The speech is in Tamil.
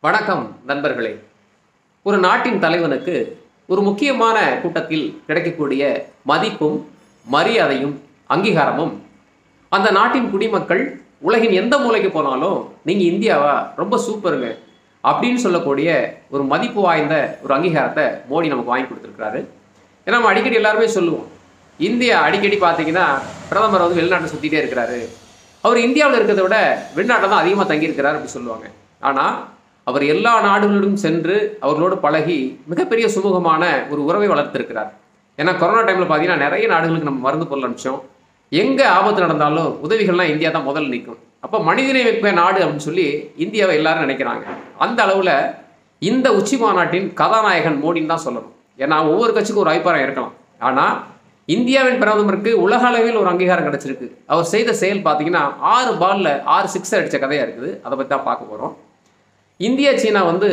வணக்கம் நண்பர்களே. ஒரு நாட்டின் தலைவனுக்கு ஒரு முக்கியமான கூட்டத்தில் கிடைக்கக்கூடிய மதிப்பும் மரியாதையும் அங்கீகாரமும் அந்த நாட்டின் குடிமக்கள் உலகின் எந்த மூலைக்கு போனாலும் நீங்கள் இந்தியாவா ரொம்ப சூப்பருங்க அப்படின்னு சொல்லக்கூடிய ஒரு மதிப்பு வாய்ந்த ஒரு அங்கீகாரத்தை மோடி நமக்கு வாங்கி கொடுத்துருக்கிறாரு. ஏன்னா நம்ம அடிக்கடி எல்லாருமே சொல்லுவோம், இந்தியா அடிக்கடி பார்த்தீங்கன்னா பிரதமர் வந்து வெளிநாட்டை சுற்றிட்டே இருக்கிறாரு, அவர் இந்தியாவில் இருக்கிறத விட வெளிநாட்டில் தான் அதிகமாக தங்கியிருக்கிறார் அப்படி சொல்லுவாங்க. ஆனால் அவர் எல்லா நாடுகளிலும் சென்று அவர்களோடு பழகி மிகப்பெரிய சுமூகமான ஒரு உறவை வளர்த்திருக்கிறார். ஏன்னா கொரோனா டைமில் பார்த்தீங்கன்னா நிறைய நாடுகளுக்கு நம்ம மருந்து பொருள் அனுப்பிச்சோம். எங்கே ஆபத்து நடந்தாலும் உதவிகள்லாம் இந்தியா தான் முதல்ல நிற்கும். அப்போ மனிதநேய நாடு அப்படின்னு சொல்லி இந்தியாவை எல்லாரும் நினைக்கிறாங்க. அந்த அளவில் இந்த உச்சி மாநாட்டின் கதாநாயகன் மோடின்னு தான் சொல்லணும். ஏன்னா ஒவ்வொரு கட்சிக்கும் ஒரு அபிப்பிராயம் இருக்கலாம். ஆனால் இந்தியாவின் பிரதமருக்கு உலக அளவில் ஒரு அங்கீகாரம் கிடைச்சிருக்கு. அவர் செய்த செயல் பார்த்தீங்கன்னா 6 பால்ல 6 சிக்ஸர் அடித்த கதையாக இருக்குது. அதை பற்றி தான் பார்க்க போகிறோம். இந்தியா சீனா வந்து